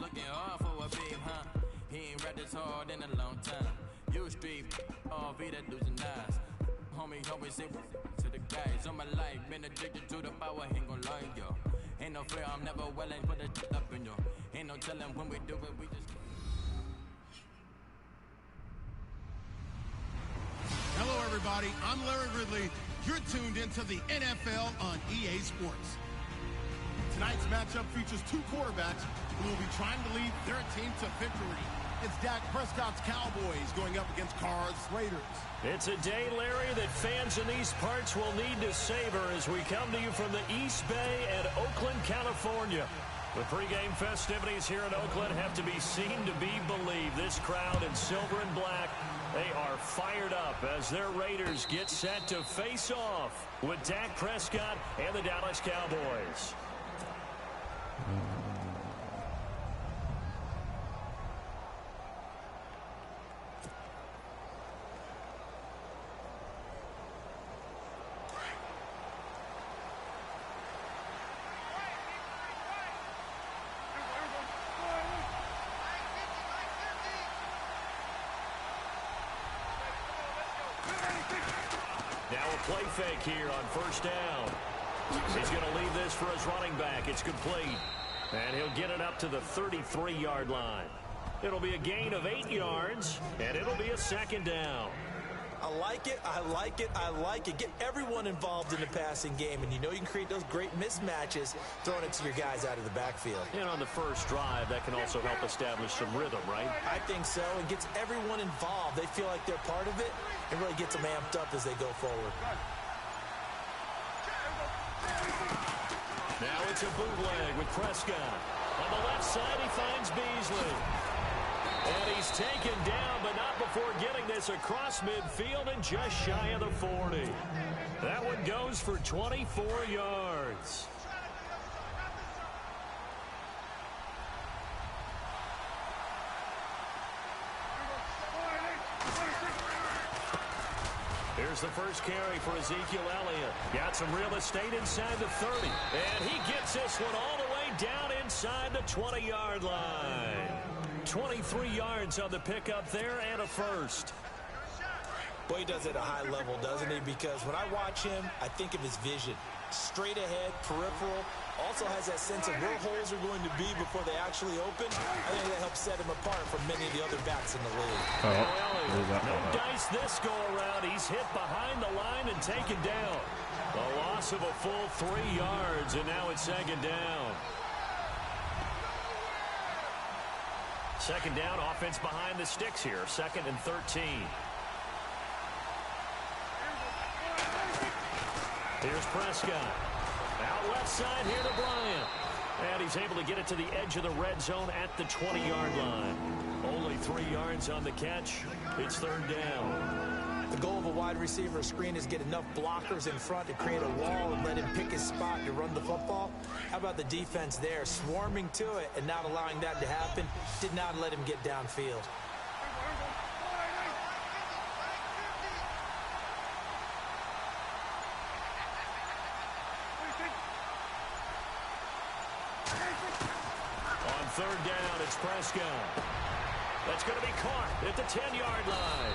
looking hard for a beam, huh? He ain't rapped this hard in a long time. You street, all be that losing eyes. Homie always say to the guys on my life, been addicted to the power, ain't gon' lie, yo. Ain't no fear, I'm never willing, put that shit up in yo. Ain't no telling when we do it, we just. Hello, everybody. I'm Larry Ridley. You're tuned into the NFL on EA Sports. Tonight's matchup features two quarterbacks who will be trying to lead their team to victory. It's Dak Prescott's Cowboys going up against Carr's Raiders. It's a day, Larry, that fans in these parts will need to savor as we come to you from the East Bay and Oakland, California. The pregame festivities here in Oakland have to be seen to be believed. This crowd in silver and black, they are fired up as their Raiders get set to face off with Dak Prescott and the Dallas Cowboys. Now a play fake here on first down. He's going to leave this for his running back. It's complete. And he'll get it up to the 33-yard line. It'll be a gain of 8 yards, and it'll be a second down. I like it, I like it, I like it. Get everyone involved in the passing game, and you know you can create those great mismatches throwing it to your guys out of the backfield. And on the first drive, that can also help establish some rhythm, right? I think so, and gets everyone involved. They feel like they're part of it, and really gets them amped up as they go forward. Now it's a bootleg with Prescott. On the left side, he finds Beasley. And he's taken down, but not before getting this across midfield and just shy of the 40. That one goes for 24 yards. Here's the first carry for Ezekiel Elliott. Got some real estate inside the 30. And he gets this one all the way down inside the 20-yard line. 23 yards on the pickup there and a first. Boy, he does it at a high level, doesn't he? Because when I watch him, I think of his vision. Straight ahead, peripheral. Also has that sense of where holes are going to be before they actually open. I think that helps set him apart from many of the other backs in the league. No dice this go around. He's hit behind the line and taken down. A loss of a full 3 yards, and now it's second down. Second down, offense behind the sticks here. 2nd and 13. Here's Prescott. Out left side here to Bryant. And he's able to get it to the edge of the red zone at the 20-yard line. Only 3 yards on the catch. It's third down. The goal of a wide receiver screen is get enough blockers in front to create a wall and let him pick his spot to run the football. How about the defense there, swarming to it and not allowing that to happen? Did not let him get downfield. On third down, it's Prescott. That's going to be caught at the 10-yard line.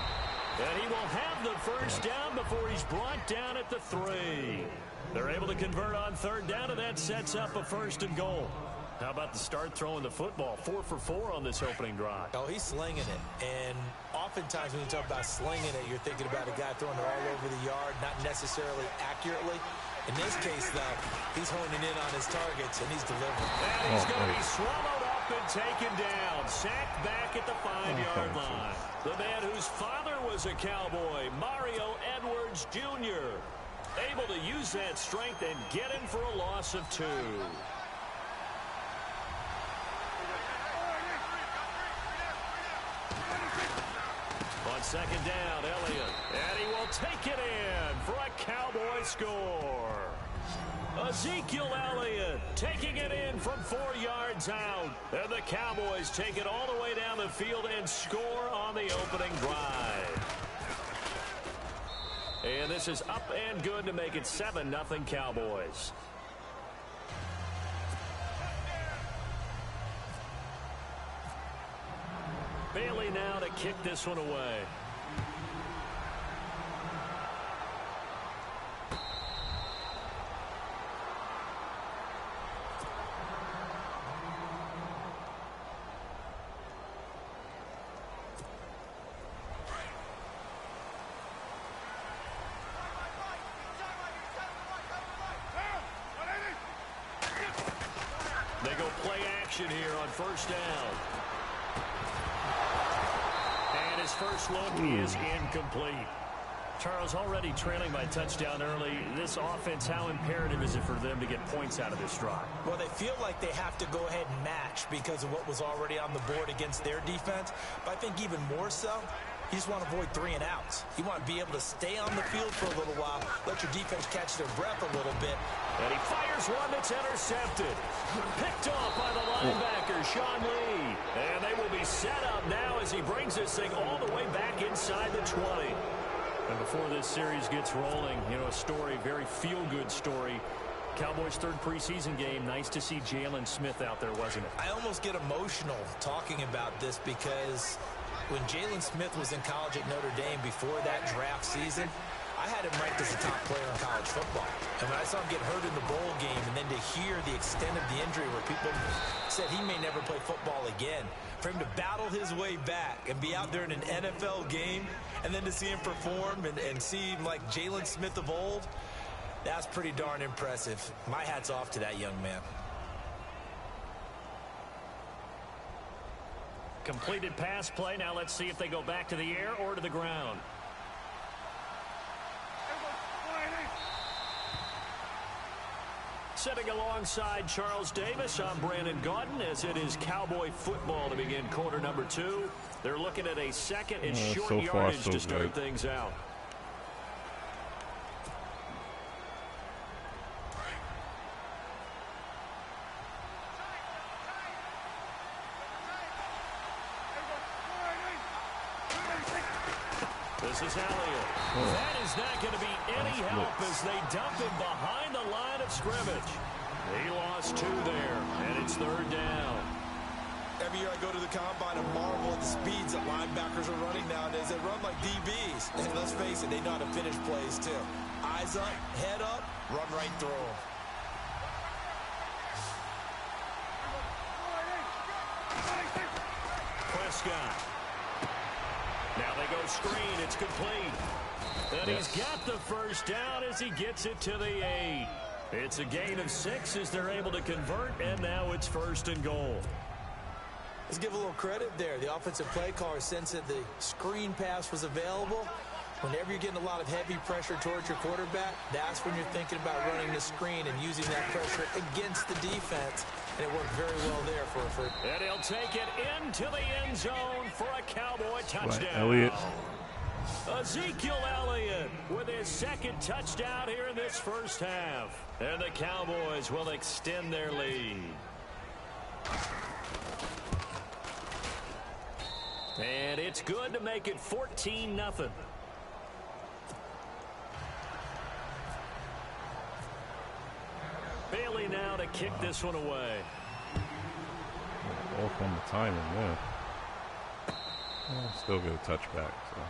And he will have the first down before he's brought down at the 3. They're able to convert on third down, and that sets up a 1st and goal. How about the start throwing the football? 4 for 4 on this opening drive. Oh, he's slinging it. And oftentimes when you talk about slinging it, you're thinking about a guy throwing it all over the yard, not necessarily accurately. In this case, though, he's honing in on his targets, and he's delivering. And he's going to be swallowed up and taken down. Sacked back at the 5-yard line. The man whose father was a Cowboy, Mario Edwards Jr., able to use that strength and get him for a loss of 2. On second down, Elliott. And he will take it in for a Cowboy score. Ezekiel Elliott taking it in from 4 yards out. And the Cowboys take it all the way down the field and score on the opening drive. And this is up and good to make it 7-0 Cowboys. Bailey now to kick this one away. They go play action here on first down. And his first look is incomplete. Charles, already trailing by touchdown early. This offense, how imperative is it for them to get points out of this drive? Well, they feel like they have to go ahead and match because of what was already on the board against their defense. But I think even more so, you just want to avoid 3 and outs. You want to be able to stay on the field for a little while, let your defense catch their breath a little bit. And he fires one that's intercepted. Picked off by the linebacker, Sean Lee. And they will be set up now as he brings this thing all the way back inside the 20. And before this series gets rolling, you know, a story, very feel-good story. Cowboys' third preseason game. Nice to see Jalen Smith out there, wasn't it? I almost get emotional talking about this because when Jalen Smith was in college at Notre Dame before that draft season, I had him ranked as a top player in college football. And when I saw him get hurt in the bowl game and then to hear the extent of the injury where people said he may never play football again, for him to battle his way back and be out there in an NFL game and then to see him perform and see him like Jalen Smith of old, that's pretty darn impressive. My hat's off to that young man. Completed pass play. Now let's see if they go back to the air or to the ground. Sitting alongside Charles Davis, I'm Brandon Gaudin, as it is Cowboy football to begin quarter number 2. They're looking at a second and short yardage to start things out. This is Elliott. That is not going to be any help as they dump him behind the line of scrimmage. He lost 2 there, and it's third down. Every year I go to the combine and marvel at the speeds that linebackers are running nowadays. They run like DBs. And let's face it, they know how to finish plays too. Eyes up, head up, run right through them. Prescott. Now they go screen. It's complete. And he's got the first down as he gets it to the 8. It's a gain of 6 as they're able to convert, and now it's first and goal. Let's give a little credit there. The offensive play caller sensed that the screen pass was available. Whenever you're getting a lot of heavy pressure towards your quarterback, that's when you're thinking about running the screen and using that pressure against the defense. And it worked very well there for and he'll take it into the end zone for a Cowboy touchdown. Elliott. Ezekiel Elliott with his second touchdown here in this first half. And the Cowboys will extend their lead. And it's good to make it 14-0. Bailey now to kick this one away. Off on the timing, yeah. Still get a touchback. So.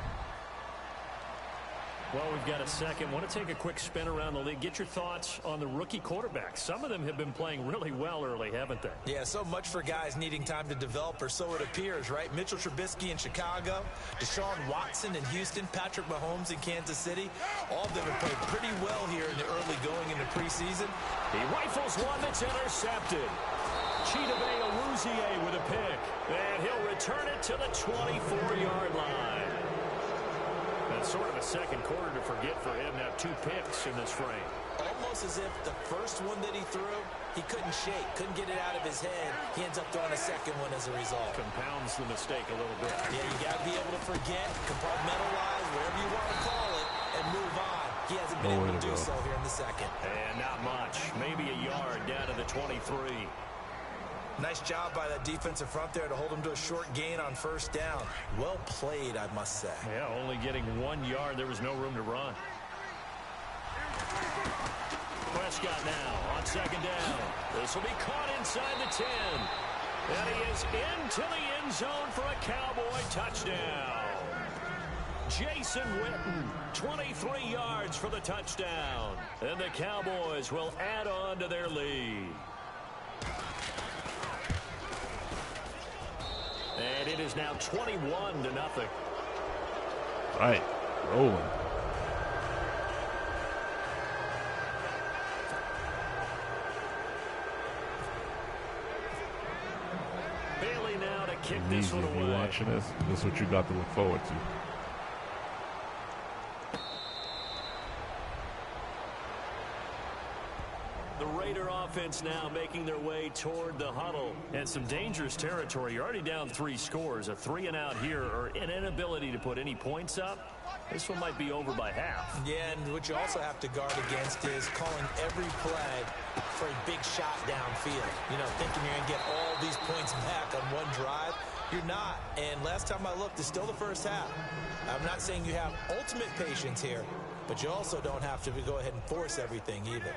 Well, we've got a second. Want to take a quick spin around the league. Get your thoughts on the rookie quarterbacks. Some of them have been playing really well early, haven't they? Yeah, so much for guys needing time to develop, or so it appears, right? Mitchell Trubisky in Chicago, Deshaun Watson in Houston, Patrick Mahomes in Kansas City. All of them have played pretty well here in the early going in the preseason. He rifles one that's intercepted. Chidobe Awuzie with a pick. And he'll return it to the 24-yard line. That's sort of a second quarter to forget for him. Now 2 picks in this frame. Almost as if the first one that he threw, he couldn't shake, couldn't get it out of his head. He ends up throwing a second one as a result. Compounds the mistake a little bit. Yeah, you got to be able to forget, compartmentalize, whatever you want to call it, and move on. He hasn't been able to do so here in the second. And not much. Maybe a yard down to the 23. Nice job by that defensive front there to hold him to a short gain on first down. Well played, I must say. Yeah, only getting 1 yard. There was no room to run. Prescott now on second down. This will be caught inside the 10. And he is into the end zone for a Cowboy touchdown. Jason Witten, 23 yards for the touchdown. And the Cowboys will add on to their lead. And it is now 21-0. Right, rolling. Bailey now to kick this one away. If you're watching this is what you got to look forward to. The Raider offense now making their way toward the huddle. And some dangerous territory. You're already down 3 scores. A 3-and-out here or an inability to put any points up. This one might be over by half. Yeah, and what you also have to guard against is calling every play for a big shot downfield. You know, thinking you're going to get all these points back on one drive. You're not. And last time I looked, it's still the first half. I'm not saying you have ultimate patience here, but you also don't have to go ahead and force everything either.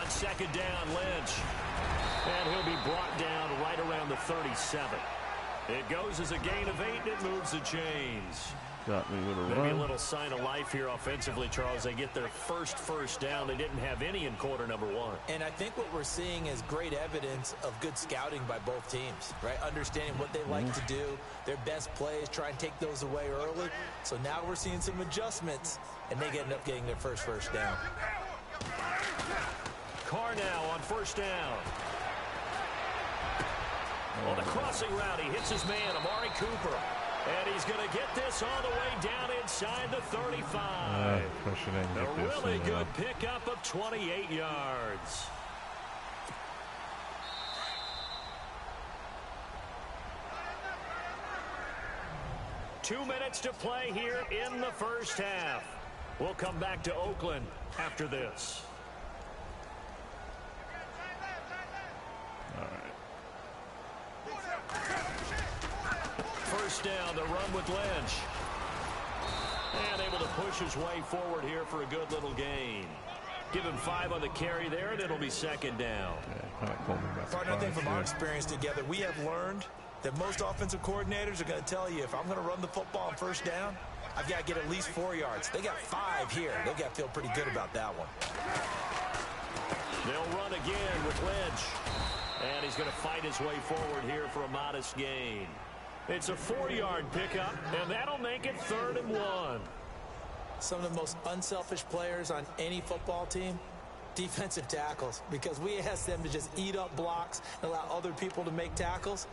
Second down, Lynch. And he'll be brought down right around the 37. It goes as a gain of 8, and it moves the chains. Got me with a Maybe run. a little sign of life here offensively, Charles. They get their first down. They didn't have any in quarter number 1. And I think what we're seeing is great evidence of good scouting by both teams, right? Understanding what they like to do, their best plays, try and take those away early. So now we're seeing some adjustments, and they end up getting their first down. Carr now on first down. On the crossing route, he hits his man, Amari Cooper. And he's going to get this all the way down inside the 35. A really good pickup of 28 yards. Two minutes to play here in the first half. We'll come back to Oakland after this. First down, the run with Lynch. And able to push his way forward here for a good little gain. Give him 5 on the carry there, and it'll be second down. Partner, I think from our experience together, we have learned that most offensive coordinators are going to tell you, if I'm going to run the football on first down, I've got to get at least 4 yards. They got 5 here. They've got to feel pretty good about that one. They'll run again with Lynch. And he's going to fight his way forward here for a modest gain. It's a 4-yard pickup, and that'll make it 3rd and 1. Some of the most unselfish players on any football team, defensive tackles, because we ask them to just eat up blocks and allow other people to make tackles.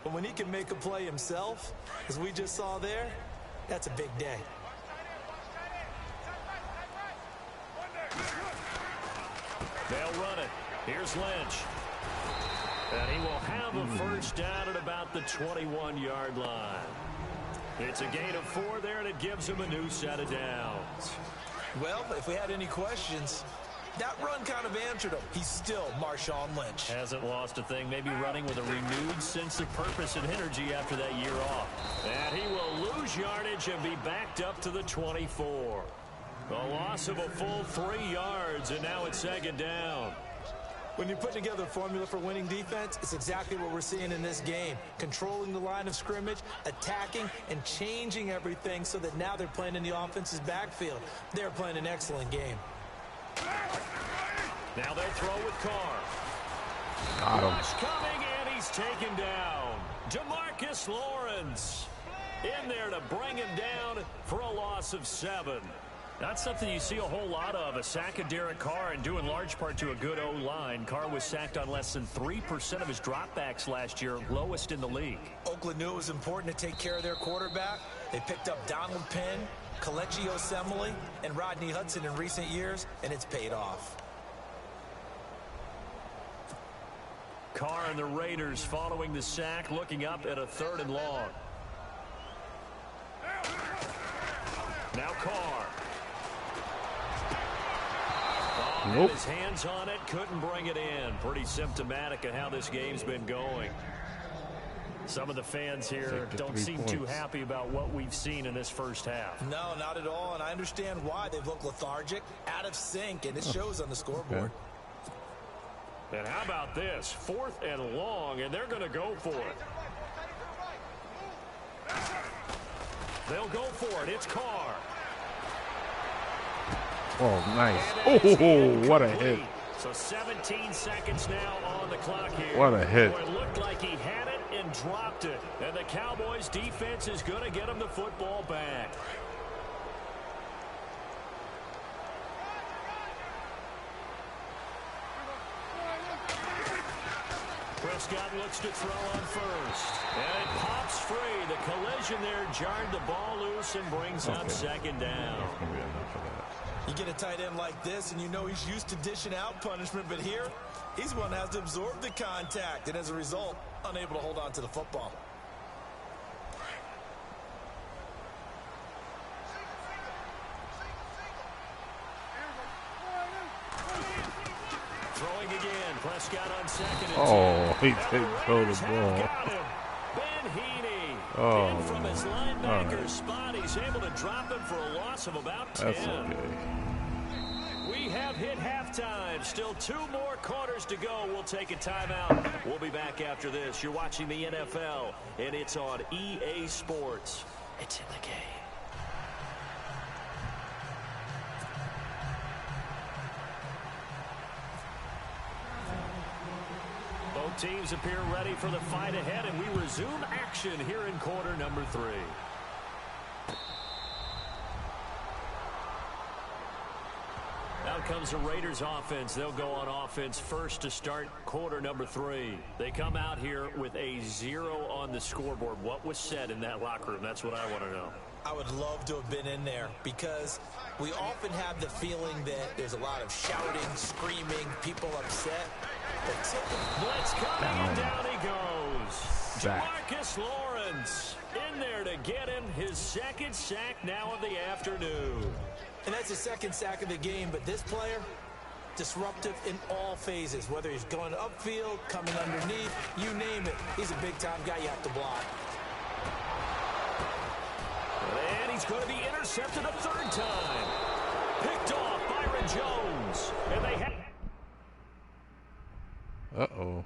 But when he can make a play himself, as we just saw there, that's a big day. They'll run it. Here's Lynch. And he will have a first down at about the 21-yard line. It's a gain of 4 there, and it gives him a new set of downs. Well, if we had any questions, that run kind of answered him. He's still Marshawn Lynch. Hasn't lost a thing, maybe running with a renewed sense of purpose and energy after that year off. And he will lose yardage and be backed up to the 24. A loss of a full 3 yards, and now it's second down. When you put together a formula for winning defense, it's exactly what we're seeing in this game. Controlling the line of scrimmage, attacking, and changing everything so that now they're playing in the offense's backfield. They're playing an excellent game. Now they throw with Carr. Rush coming, and he's taken down. DeMarcus Lawrence in there to bring him down for a loss of 7. That's something you see a whole lot of, a sack of Derek Carr, and due in large part to a good O-line. Carr was sacked on less than 3% of his dropbacks last year, lowest in the league. Oakland knew it was important to take care of their quarterback. They picked up Donald Penn, Kelechi Osemele, and Rodney Hudson in recent years, and it's paid off. Carr and the Raiders following the sack, looking up at a 3rd and long. Now Carr. Nope. His hands on it, couldn't bring it in. Pretty symptomatic of how this game's been going. Some of the fans here don't seem too happy about what we've seen in this first half. No, not at all, and I understand why. They've looked lethargic, out of sync, and it shows on the scoreboard. And how about this? 4th and long, and they're going to go for it. They'll go for it. It's Carr. Oh, nice. Oh, what a hit. So 17 seconds now on the clock here. What a hit. Boy, it looked like he had it and dropped it. And the Cowboys defense is going to get him the football back. Prescott looks to throw on first. And it pops free. The collision there jarred the ball loose and brings up 2nd down. That's going to be enough of that. You get a tight end like this, and you know he's used to dishing out punishment, but here, he's one that has to absorb the contact, and as a result, unable to hold on to the football. Throwing again. Prescott on 2nd and 10. Oh, he didn't throw the ball. Ben Heaney. Oh, in from his linebacker's spot. He's able to drop him for a loss of about 10. That's okay. We have hit halftime. Still 2 more quarters to go. We'll take a timeout. We'll be back after this. You're watching the NFL, and it's on EA Sports. It's in the game. Both teams appear ready for the fight ahead, and we resume action here in quarter number 3. Out comes the Raiders offense. They'll go on offense first to start quarter number 3. They come out here with a 0 on the scoreboard. What was said in that locker room? That's what I want to know. I would love to have been in there because we often have the feeling that there's a lot of shouting, screaming, people upset. Blitz coming, and down he goes. Back. Marcus Lawrence in there to get him his 2nd sack now of the afternoon. And that's his 2nd sack of the game, but this player, disruptive in all phases, whether he's going upfield, coming underneath, you name it. He's a big-time guy you have to block. And he's going to be intercepted a 3rd time. Picked off Byron Jones. And they have... Uh-oh.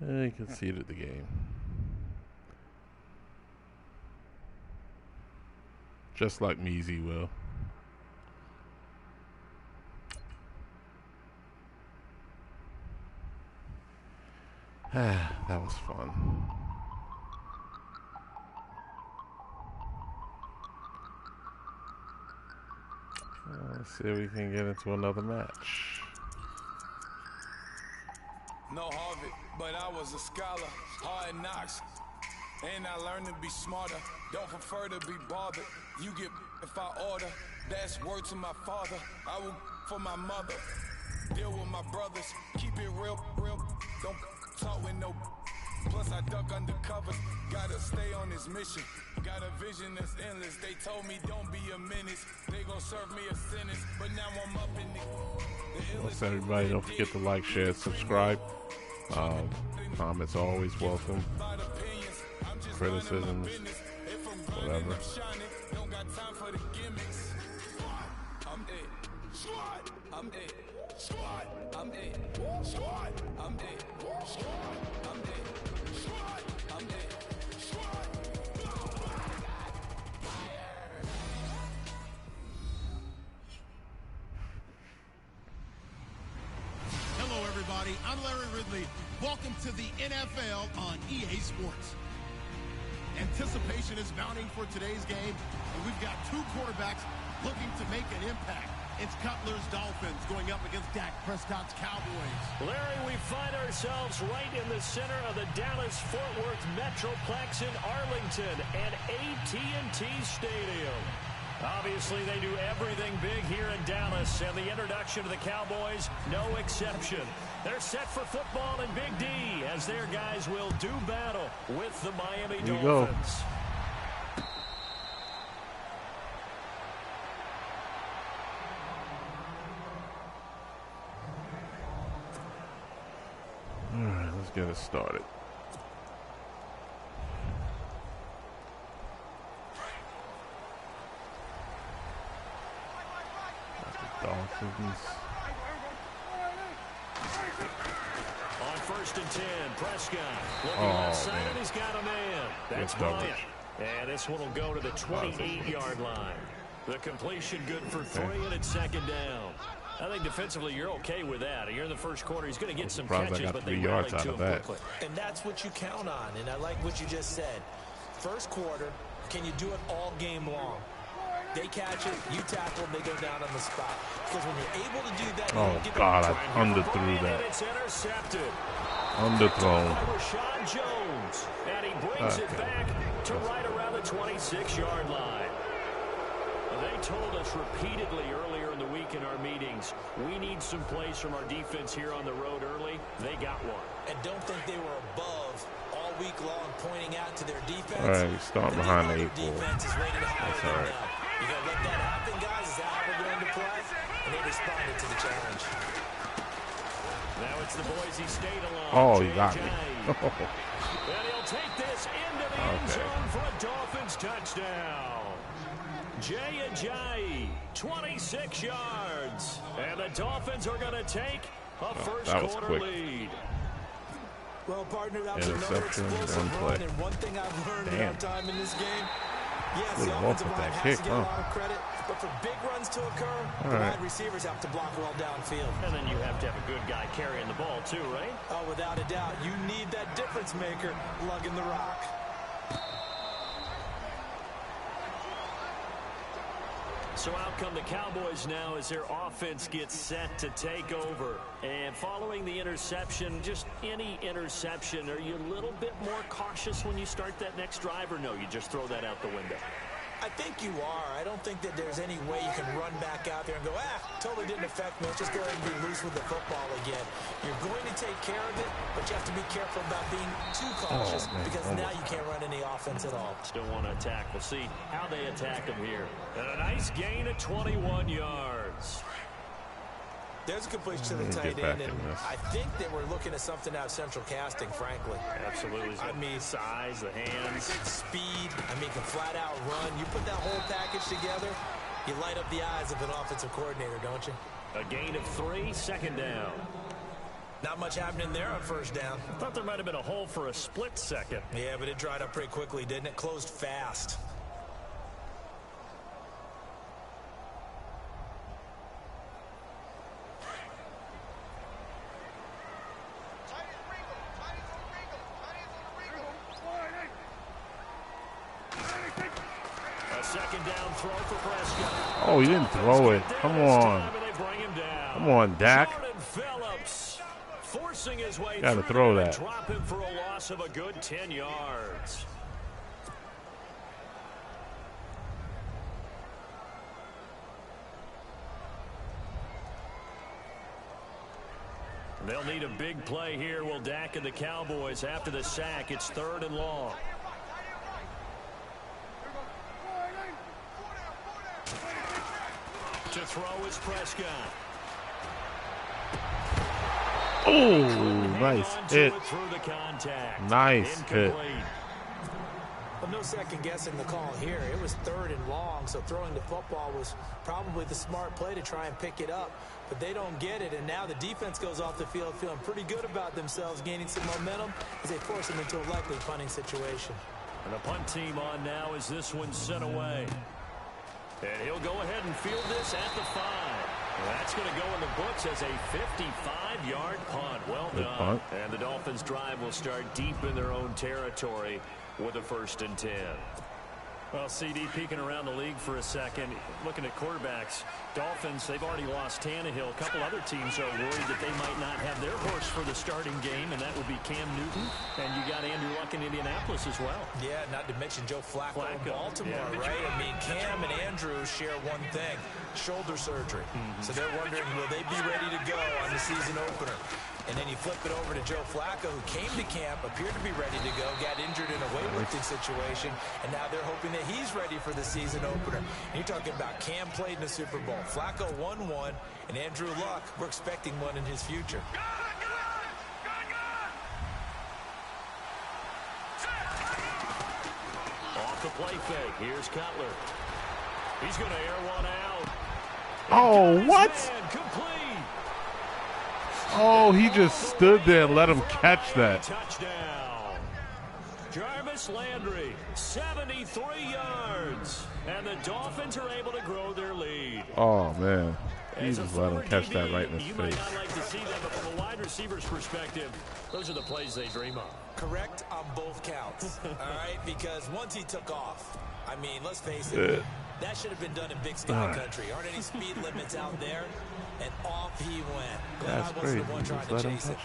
He conceded the game. Just like Measy will. That was fun. Let's see if we can get into another match. No Harvard, but I was a scholar. Hard knocks. And I learned to be smarter. Don't prefer to be bothered. You get if I order. That's word to my father. I will for my mother. Deal with my brothers. Keep it real, real. Don't talk with no. Plus I duck undercovers. Gotta stay on this mission. Got a vision that's endless. They told me don't be a menace. They gon' serve me a sentence. But now I'm up in the Thanks everybody. Don't forget to like, share, subscribe. Comments are always welcome. Criticisms, whatever. Don't got time for the gimmicks. I'm it. Squad. I'm it. Squad. I'm it. Squad. I'm it. Squad. I'm it. Squad. I'm it. Squad. Hello, everybody. I'm Larry Ridley. Welcome to the NFL on EA Sports. Anticipation is mounting for today's game, and we've got 2 quarterbacks looking to make an impact. It's Cutler's Dolphins going up against Dak Prescott's Cowboys. Larry, we find ourselves right in the center of the Dallas-Fort Worth Metroplex in Arlington at AT&T Stadium. Obviously, they do everything big here in Dallas, and the introduction to the Cowboys, no exception. They're set for football in Big D as their guys will do battle with the Miami Dolphins. All right, let's get it started. Dolphins. On 1st and 10, Prescott looking outside, and he's got a man. That's Bryant. And this one will go to the 28-yard line. The completion good for 3, and it's 2nd down. I think defensively you're okay with that. You're in the first quarter. He's going to get some catches, but they rally to him quickly. And that's what you count on, and I like what you just said. First quarter, can you do it all game long? They catch it, you tackle, they go down on the spot. Because when you're able to do that, oh God, I underthrew that. It's intercepted. Underthrown. Rashawn Jones, and he brings it back to right around the 26-yard line. They told us repeatedly earlier in the week in our meetings, we need some plays from our defense here on the road early. They got one. And don't think they were above all week long pointing out to their defense. All right, we start behind the 8-4. Defense is rated higher That's than all right. them. You got to let that happen, guys. Is that how we're going to play? And they responded to the challenge. Now it's the Boise State along. Oh, you got me. And he'll take this into the end zone for a Dolphins touchdown. Jay Ajayi, 26 yards. And the Dolphins are going to take a first quarter lead. Well, partner, that was another explosive run. And one thing I've learned in our time in this game, yes, the offensive line has to get a lot of credit, but for big runs to occur, the wide receivers have to block well downfield. And then you have to have a good guy carrying the ball too, right? Oh, without a doubt. You need that difference maker lugging the rock. So out come the Cowboys now as their offense gets set to take over. And following the interception, just any interception, are you a little bit more cautious when you start that next drive, or no, you just throw that out the window? I think you are. I don't think that there's any way you can run back out there and go, totally didn't affect me. Let's just go ahead and be loose with the football again. You're going to take care of it, but you have to be careful about being too cautious because now you can't run any offense at all. Still want to attack. We'll see how they attack them here. And a nice gain of 21 yards. There's a completion to the tight end, and I think that we're looking at something out of central casting, frankly. Absolutely. I mean, size, the hands. Speed. I mean, the flat-out run. You put that whole package together, you light up the eyes of an offensive coordinator, don't you? A gain of 3, 2nd down. Not much happening there on 1st down. I thought there might have been a hole for a split second. Yeah, but it dried up pretty quickly, didn't it? Closed fast. Second down throw for Prescott. Oh, he didn't throw it. Come on. Come on, Dak. Forcing his way gotta throw that. Drop him for a loss of a good 10 yards. They'll need a big play here. Will Dak and the Cowboys after the sack? It's 3rd and long. To throw is Prescott. Oh, nice hit. Nice hit. Well, no second guessing the call here. It was 3rd and long, so throwing the football was probably the smart play to try and pick it up. But they don't get it, and now the defense goes off the field feeling pretty good about themselves, gaining some momentum as they force them into a likely punting situation. And the punt team on now as this one's sent away. And he'll go ahead and field this at the 5. That's going to go in the books as a 55-yard punt. Well done. And the Dolphins' drive will start deep in their own territory with a 1st and 10. Well, CD, peeking around the league for a second, looking at quarterbacks, Dolphins, they've already lost Tannehill. A couple other teams are worried that they might not have their horse for the starting game, and that would be Cam Newton. And you got Andrew Luck in Indianapolis as well. Yeah, not to mention Joe Flacco in Baltimore, right? I mean, Cam and Andrew share one thing, shoulder surgery. So they're wondering, will they be ready to go on the season opener? And then you flip it over to Joe Flacco, who came to camp, appeared to be ready to go, got injured in a weightlifting situation, and now they're hoping that he's ready for the season opener. And you're talking about Cam played in the Super Bowl. Flacco won one, and Andrew Luck, we're expecting one in his future. Off the play fake. Here's Cutler. He's going to air one out. Oh, what? Complete. Oh, he just stood there and let him catch that. Touchdown. Jarvis Landry, 73 yards. And the Dolphins are able to grow their lead. Oh, man. He just let him catch that right in his face. You might not like to see that, but from a wide receiver's perspective, those are the plays they dream of. Correct on both counts, all right? Because once he took off, I mean, let's face it, that should have been done in Big Sky Country. Aren't any speed limits out there? And off he went. Glad I wasn't the one trying to chase it.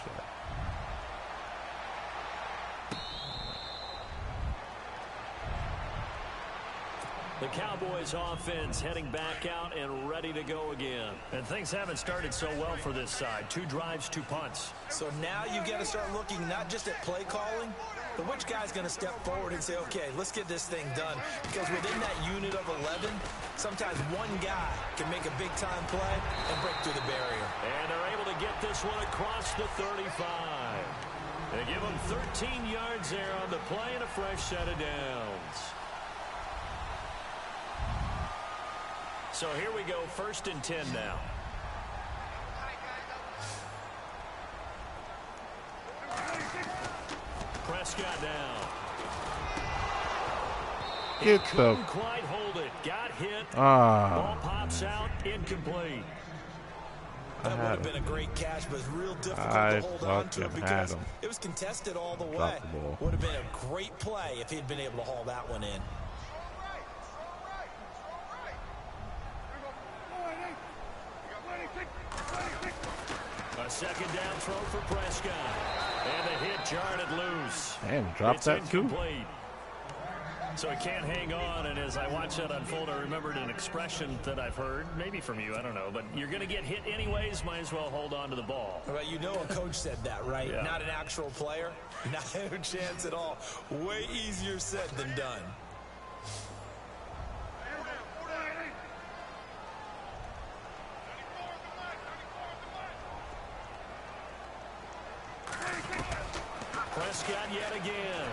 The Cowboys offense heading back out and ready to go again. And things haven't started so well for this side. 2 drives, 2 punts. So now you got to start looking not just at play calling, but which guy's going to step forward and say, okay, let's get this thing done. Because within that unit of 11, sometimes one guy can make a big-time play and break through the barrier. And they're able to get this one across the 35. They give them 13 yards there on the play and a fresh set of downs. So here we go, 1st and 10 now. Prescott down. Couldn't quite hold it. Got hit. Ball pops out. Incomplete. That would have been a great catch, but it's real difficult to hold on to it because it was contested all the way. Would have been a great play if he'd been able to haul that one in. A 2nd down throw for Prescott. And the hit jarred it loose. Damn, dropped that incomplete. Too. So he can't hang on, and as I watch that unfold, I remembered an expression that I've heard, maybe from you, I don't know, but you're going to get hit anyways, might as well hold on to the ball. Well, you know a coach said that, right? Yeah. Not an actual player. Not a chance at all. Way easier said than done. Prescott yet again.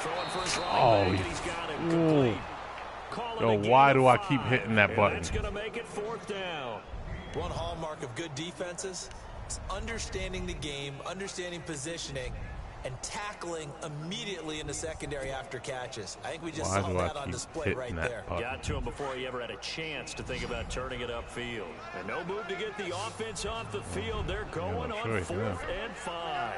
Throwing for his right leg, and he's got it complete. Yo, why do I keep hitting that button? It's going to make it 4th down. One hallmark of good defenses is understanding the game, understanding positioning, and tackling immediately in the secondary after catches. I think we just saw that on display right there. Got to him before he ever had a chance to think about turning it upfield. And no move to get the offense off the field. They're going on 4th and 5.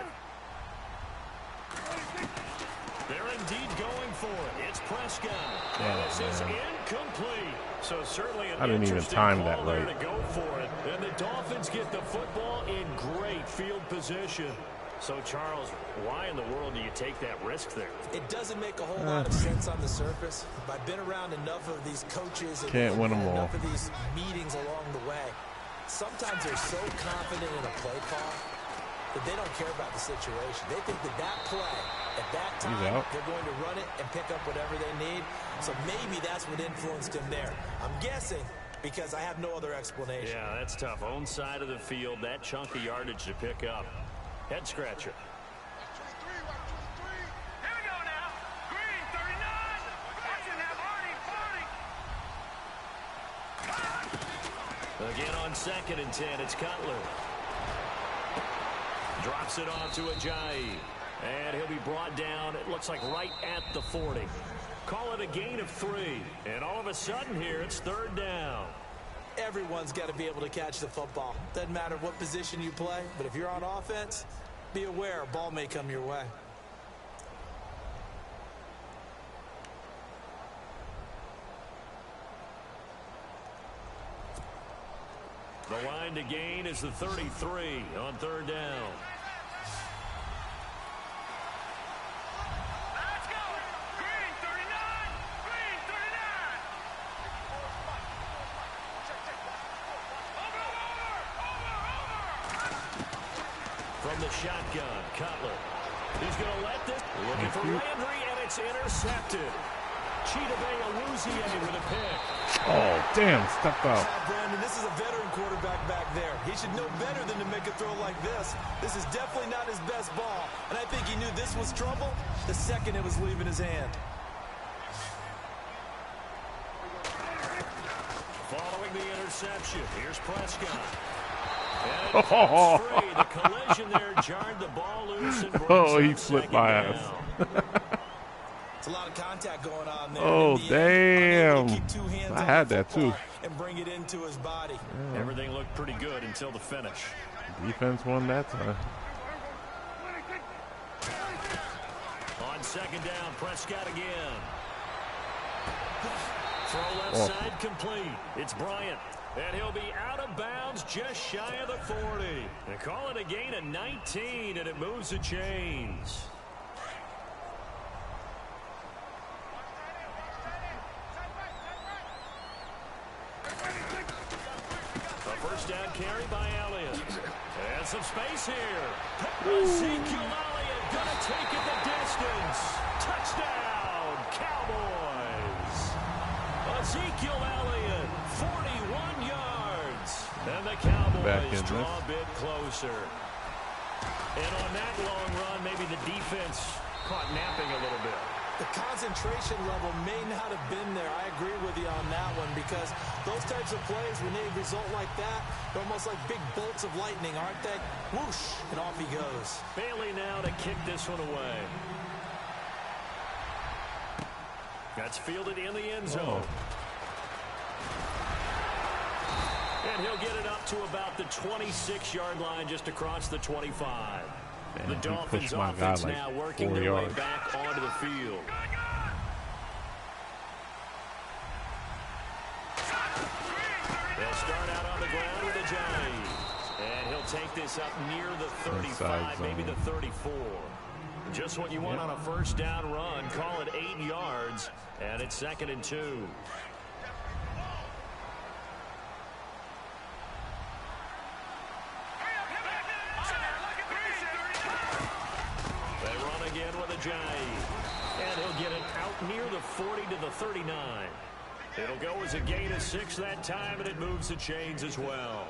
They're indeed going for it. It's Prescott. This is incomplete. So certainly an interesting call there to go for it. And the Dolphins get the football in great field position. So, Charles, why in the world do you take that risk there? It doesn't make a whole lot of sense on the surface. But I've been around enough of these coaches and enough of these meetings along the way. Sometimes they're so confident in a play call that they don't care about the situation. They think that play, at that time, they're going to run it and pick up whatever they need. So maybe that's what influenced him there. I'm guessing because I have no other explanation. Yeah, that's tough. Own side of the field, that chunk of yardage to pick up. Head scratcher. Here we go now. Green, 39. Watching that Arnie, 40. Again on 2nd and 10, it's Cutler. Drops it off to Ajayi. And he'll be brought down, it looks like right at the 40. Call it a gain of 3. And all of a sudden here, it's 3rd down. Everyone's got to be able to catch the football. Doesn't matter what position you play, but if you're on offense, be aware a ball may come your way. The line to gain is the 33 on third down. Let's go. Green 39. Green 39. Over. From the shotgun, Cutler. He's going to let this. Looking for Landry, and it's intercepted. Chidobe with a pick. Oh, damn, stepped out. Brandon, this is a veteran quarterback back there. He should know better than to make a throw like this. This is definitely not his best ball, and I think he knew this was trouble the second it was leaving his hand. Following the interception, here's Prescott. And it comes free. The collision there jarred the ball loose and brings He up flipped my second ass. It's a lot of contact going on there. Oh, damn. Keep two hands I had that too. And bring it into his body. Yeah. Everything looked pretty good until the finish. Defense won that time. On second down, Prescott again. Throw left side complete. It's Bryant. And he'll be out of bounds just shy of the 40. They call it a gain of 19, and it moves the chains. A first down carry by Elliott. And some space here. Ezekiel Elliott gonna take it the distance. Touchdown, Cowboys. Ezekiel Elliott, 41 yards. And the Cowboys draw a bit closer. And on that long run, maybe the defense caught napping a little bit. The concentration level may not have been there. I agree with you on that one because those types of plays, when they result like that, they're almost like big bolts of lightning, aren't they? Whoosh, and off he goes. Bailey now to kick this one away. That's fielded in the end zone. And he'll get it up to about the 26-yard line just across the 25. Man, the Dolphins offense now working their way back onto the field. They'll start out on the ground with a Giants. And he'll take this up near the 35, maybe the 34. Just what you want on a first down run. Call it 8 yards. And it's 2nd and 2. They run again with a Giant. And he'll get it out near the 40 to the 39. It'll go as a gain of 6 that time, and it moves the chains as well.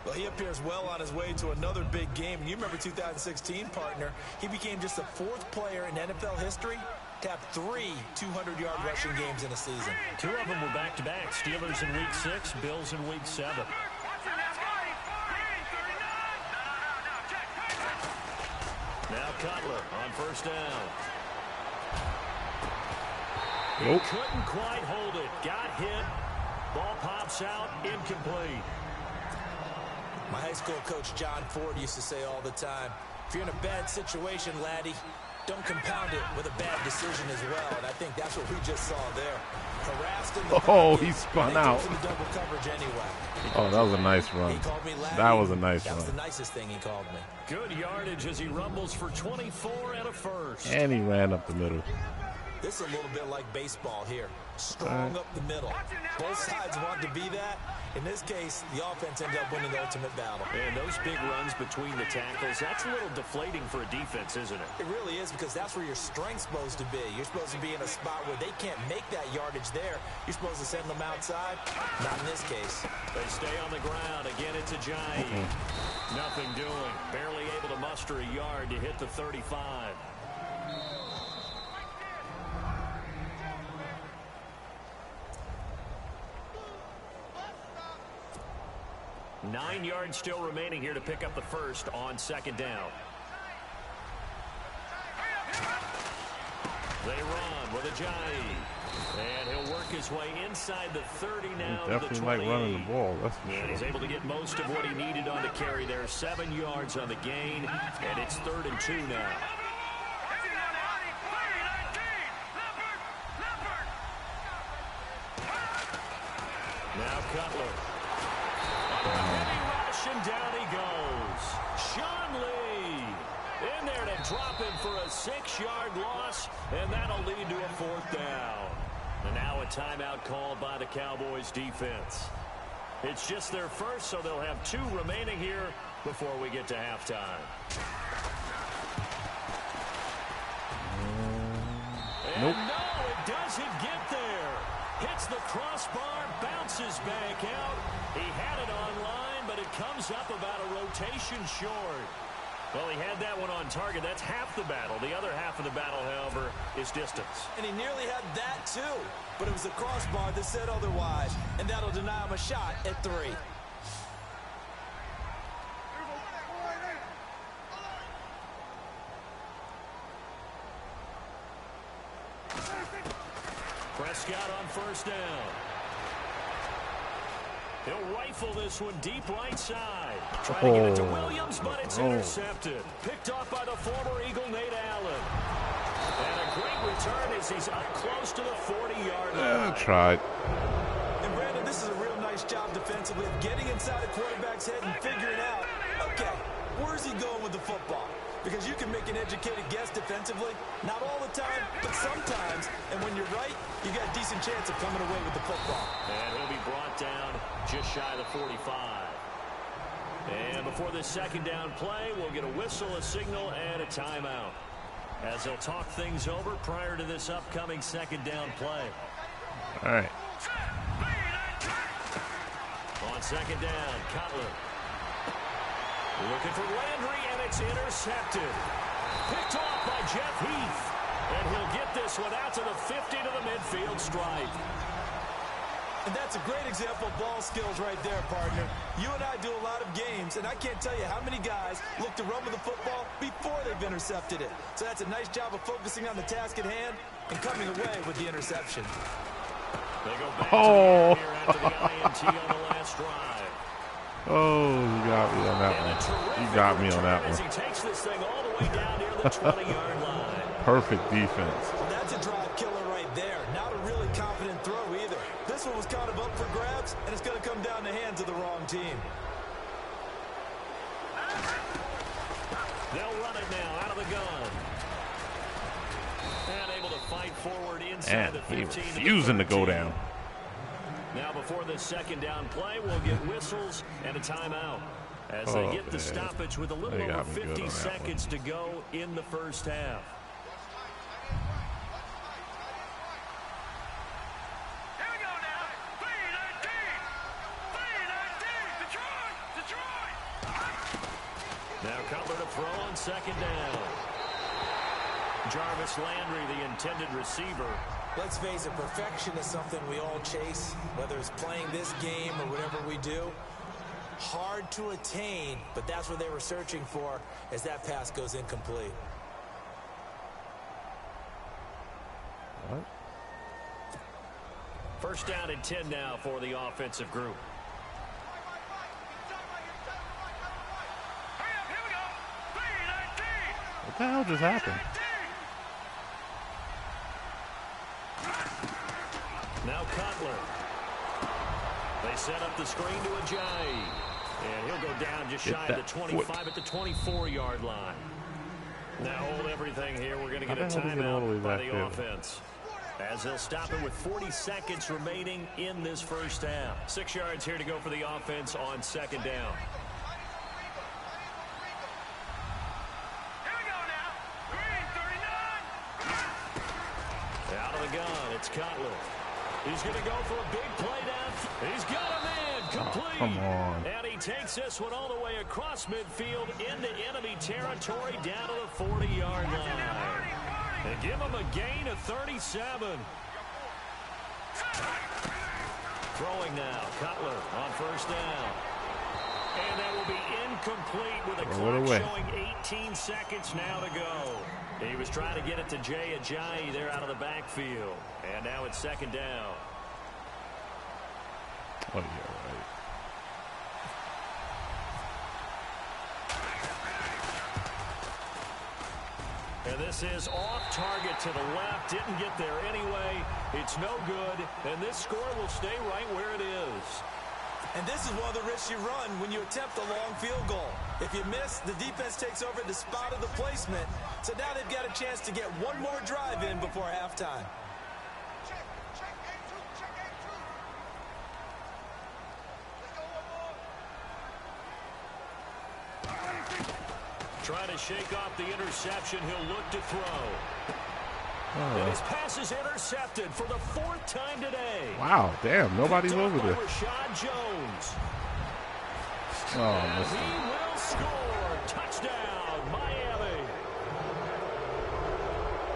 Well, he appears well on his way to another big game. And you remember 2016, partner. He became just the 4th player in NFL history to have 3 200-yard rushing games in a season. 2 of them were back-to-back. Steelers in Week 6, Bills in Week 7. Now Cutler on first down. He couldn't quite hold it. Got hit. Ball pops out. Incomplete. My high school coach John Ford used to say all the time, if you're in a bad situation, laddie, don't compound it with a bad decision as well. And I think that's what we just saw there. Harassed in the pocket, he spun out. In the double coverage anyway. Oh, that was a nice run. He called me laddie. That was a nice run. run. That was the nicest thing he called me. Good yardage as he rumbles for 24 and a first. And he ran up the middle. This is a little bit like baseball here. Strong up the middle. Both sides want to be that. In this case, the offense ended up winning the ultimate battle. And those big runs between the tackles, that's a little deflating for a defense, isn't it? It really is, because that's where your strength's supposed to be. You're supposed to be in a spot where they can't make that yardage there. You're supposed to send them outside. Not in this case. They stay on the ground. Again, it's a Giant. Nothing doing. Barely able to muster a yard to hit the 35. Nine yards still remaining here to pick up the first on second down. They run with a Giant. And he'll work his way inside the 30 now. He definitely like running the ball. That's for and he's able to get most of what he needed on the carry there. 7 yards on the gain. And it's 3rd and 2 now. Now Cutler. On Heavy rush, and down he goes. Sean Lee in there to drop him for a 6-yard loss, and that'll lead to a 4th down. And now a timeout called by the Cowboys defense. It's just their first, so they'll have 2 remaining here before we get to halftime. Nope. And no, it doesn't get there. Hits the crossbar, bounces back out. He had it online, but it comes up about a rotation short. Well, he had that one on target. That's half the battle. The other half of the battle, however, is distance. And he nearly had that, too. But it was the crossbar that said otherwise. And that'll deny him a shot at 3. Prescott on 1st down. He'll rifle this one deep right side. Trying to get it to Williams, but it's intercepted. Picked off by the former Eagle, Nate Allen. And a great return as he's up close to the 40-yard line. Tried. And Brandon, this is a real nice job defensively of getting inside a quarterback's head and figuring out, okay, where's he going with the football? Because you can make an educated guess defensively, not all the time, but sometimes. And when you're right, you got a decent chance of coming away with the football. And he'll be brought down just shy of the 45. And before this 2nd down play, we'll get a whistle, a signal, and a timeout, as they'll talk things over prior to this upcoming 2nd down play. All right. On 2nd down, Cutler. Looking for Landry, and it's intercepted. Picked off by Jeff Heath. And he'll get this one out to the 50 to the midfield stripe. And that's a great example of ball skills right there, partner. You and I do a lot of games, and I can't tell you how many guys look to run with the football before they've intercepted it. So that's a nice job of focusing on the task at hand and coming away with the interception. They go back to the air here after the INT on the last drive. Oh, you got me on that one. You got me on that one. He takes this thing all the way down near the 20-yard line. Perfect defense. Well, that's a drive killer right there. Not a really confident throw either. This one was kind of up for grabs, and it's going to come down the hands of the wrong team. They'll run it now out of the gun. And able to fight forward inside the 15. Refusing to go down. Now before this 2nd down play, we'll get whistles and a timeout as they get the stoppage with a little over 50 seconds to go in the 1st half. Here we go now. 3-19. Detroit. Now Cutler to throw on 2nd down. Jarvis Landry, the intended receiver. Let's face it, perfection is something we all chase, whether it's playing this game or whatever we do. Hard to attain, but that's what they were searching for as that pass goes incomplete. What? 1st down and 10 now for the offensive group. Hurry up, here we go. 3-19. What the hell just happened? Now Cutler. They set up the screen to Ajayi. And he'll go down just shy of the 25 at the 24-yard line. Now hold everything here. We're going to get a timeout by the offense, as they'll stop it with 40 seconds remaining in this 1st half. 6 yards here to go for the offense on 2nd down. Here we go now. Green 39. Out of the gun, it's Cutler. He's going to go for a big play down. He's got a man complete. Oh, come on. And he takes this one all the way across midfield into enemy territory down to the 40-yard line. They give him a gain of 37. Throwing now, Cutler on 1st down. And that will be incomplete with a clock showing 18 seconds now to go. He was trying to get it to Jay Ajayi there out of the backfield. And now it's 2nd down. Oh, yeah, right. And this is off target to the left. Didn't get there anyway. It's no good. And this score will stay right where it is. And this is one of the risks you run when you attempt a long field goal. If you miss, the defense takes over the spot of the placement. So now they've got a chance to get one more drive in before halftime. Trying to shake off the interception. He'll look to throw. And his pass is intercepted for the 4th time today. Wow, damn, nobody's over there. Rashad Jones. Oh, He will score. Touchdown, Miami.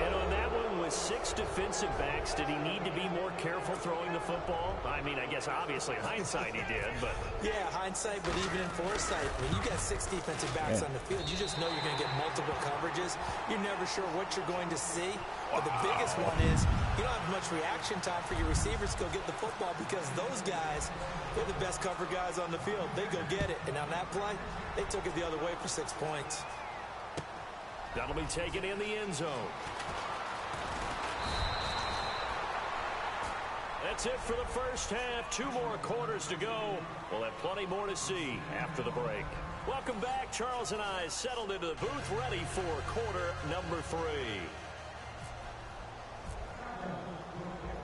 And on that one, with 6 defensive backs, did he need to be more careful throwing the football? I mean, I guess obviously hindsight he did, but... Yeah, hindsight, but even in foresight, when you got 6 defensive backs on the field, you just know you're going to get multiple coverages. You're never sure what you're going to see. But the biggest one is you don't have much reaction time for your receivers to go get the football because those guys, they're the best cover guys on the field. They go get it. And on that play, they took it the other way for 6 points. That'll be taken in the end zone. That's it for the first half. 2 more quarters to go. We'll have plenty more to see after the break. Welcome back. Charles and I settled into the booth, ready for quarter number 3.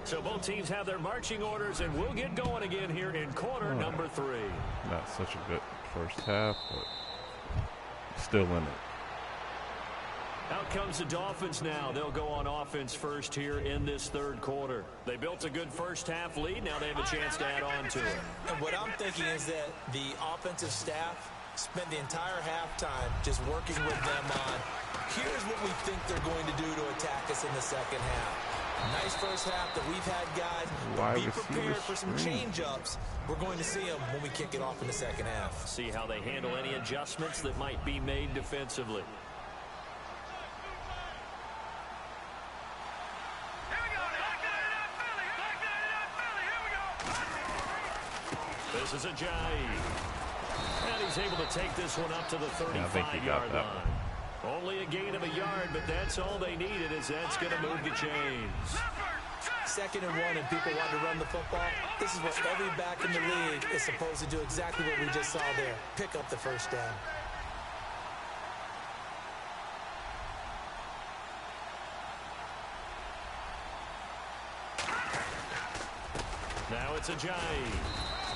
So both teams have their marching orders, and we'll get going again here in quarter number 3. Not such a good first half, but still in it. Out comes the Dolphins now. They'll go on offense first here in this 3rd quarter. They built a good first half lead. Now they have a chance to add on to it. And what I'm thinking is that the offensive staff spent the entire halftime just working with them on, here's what we think they're going to do to attack us in the second half. Nice first half that we've had, guys. But be prepared for some change-ups. We're going to see them when we kick it off in the second half. See how they handle any adjustments that might be made defensively. This is Ajayi. And he's able to take this one up to the 35-yard line. Only a gain of a yard, but that's all they needed, as that's going to move the chains. 2nd and 1, and people want to run the football. This is what every back in the league is supposed to do, exactly what we just saw there. Pick up the first down. Now it's Ajayi.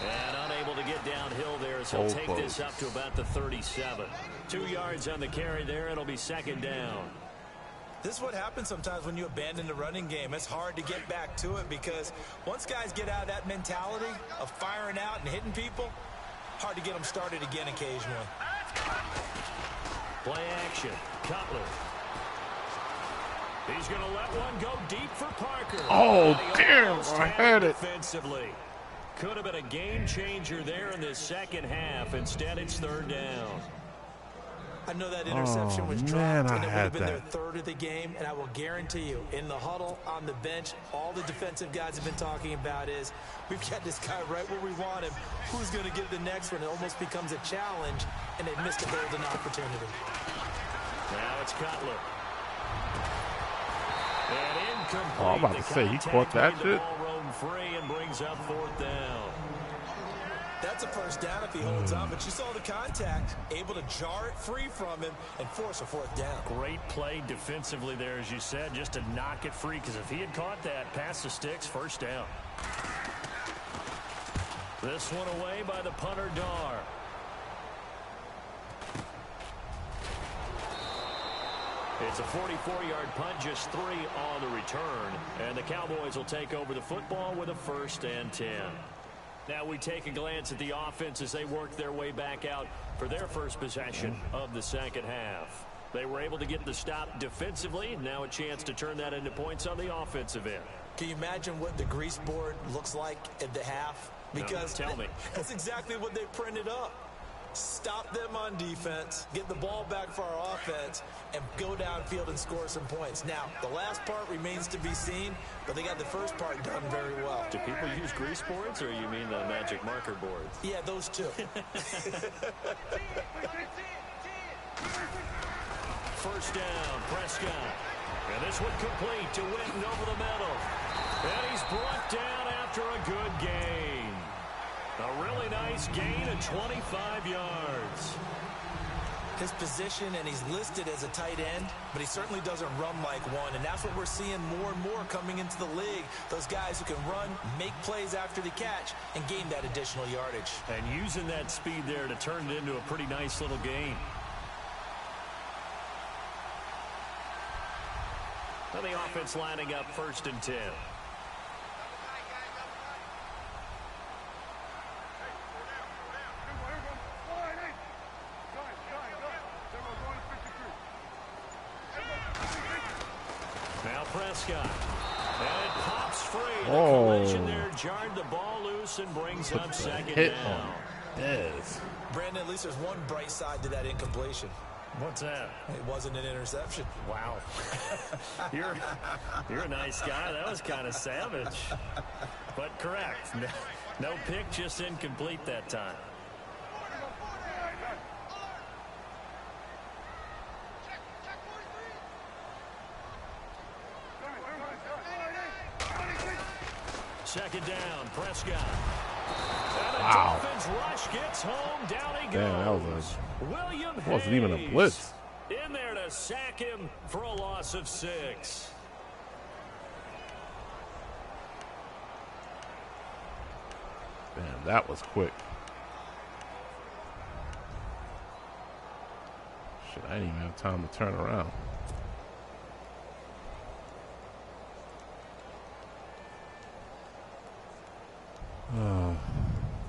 And unable to get downhill there, so he'll take this up to about the 37. 2 yards on the carry there. It'll be 2nd down. This is what happens sometimes when you abandon the running game. It's hard to get back to it because once guys get out of that mentality of firing out and hitting people, hard to get them started again occasionally. Play action. Cutler. He's going to let one go deep for Parker. Oh, damn. I had it. Defensively. Could have been a game changer there in this second half. Instead, it's 3rd down. I know that interception was dropped, and it would have been their 3rd of the game, and I will guarantee you, in the huddle, on the bench, all the defensive guys have been talking about is, we've got this guy right where we want him. Who's going to get the next one? It almost becomes a challenge, and they missed a golden opportunity. Now it's Cutler. And incomplete. Oh, I'm about to say, he caught that shit. Free and brings up 4th down. That's a first down if he holds on, but you saw the contact, able to jar it free from him and force a 4th down. Great play defensively there, as you said, just to knock it free, because if he had caught that, past the sticks, 1st down. This one away by the punter, Dar. It's a 44-yard punt, just 3 on the return. And the Cowboys will take over the football with a 1st and 10. Now we take a glance at the offense as they work their way back out for their first possession of the second half. They were able to get the stop defensively. Now a chance to turn that into points on the offensive end. Can you imagine what the grease board looks like at the half? Because no, tell me. That's exactly what they printed up. Stop them on defense, get the ball back for our offense, and go downfield and score some points. Now, the last part remains to be seen, but they got the first part done very well. Do people use grease boards, or you mean the magic marker boards? Yeah, those two. First down, Prescott. And this one complete to Witten over the middle. And he's brought down after a good gain. A really nice gain of 25 yards. His position, and he's listed as a tight end, but he certainly doesn't run like one, and that's what we're seeing more and more coming into the league. Those guys who can run, make plays after the catch, and gain that additional yardage. And using that speed there to turn it into a pretty nice little gain. And the offense lining up 1st and 10. Now Prescott. And it pops free. The collision there jarred the ball loose and brings up 2nd down. Yes. Brandon, at least there's one bright side to that incompletion. What's that? It wasn't an interception. Wow. You're a nice guy. That was kind of savage. But correct. No pick, just incomplete that time. Second down, Prescott. And the Dolphins rush gets home. Down he goes. Damn, that wasn't even a blitz. In there to sack him for a loss of 6. Damn, that was quick. Shit, I didn't even have time to turn around.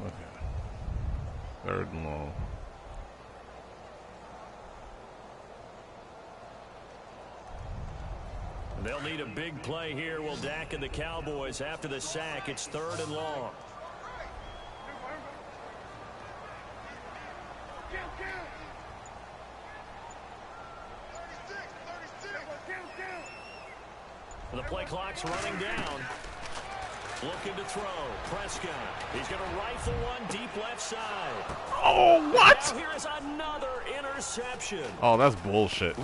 Okay. 3rd and long. They'll need a big play here. Will Dak and the Cowboys after the sack. It's 3rd and long. The play clock's running down. Looking to throw. Prescott. He's going to rifle one deep left side. Oh, what? Now here is another interception. Oh, that's bullshit.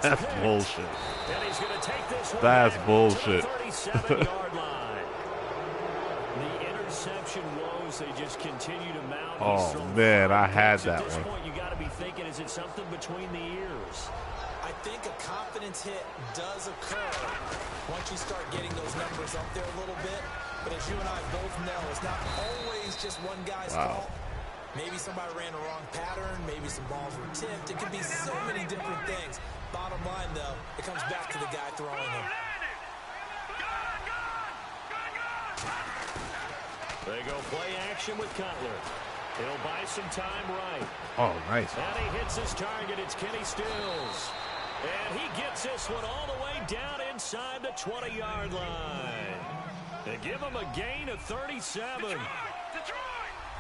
That's bullshit. And he's going to take this one That's back bullshit. to the 37-yard line. The interception woes, they just continue to mount. Oh, man, I had that one. At this one. point, you got to be thinking, is it something between the ears? I think a confidence hit does occur once you start getting those numbers up there a little bit. But as you and I both know, it's not always just one guy's fault. Maybe somebody ran a wrong pattern. Maybe some balls were tipped. It could be so many different things. Bottom line, though, it comes back to the guy throwing them. They go play action with Cutler. He'll buy some time right. Oh, nice. And he hits his target. It's Kenny Stills. And he gets this one all the way down inside the 20-yard line. They give him a gain of 37.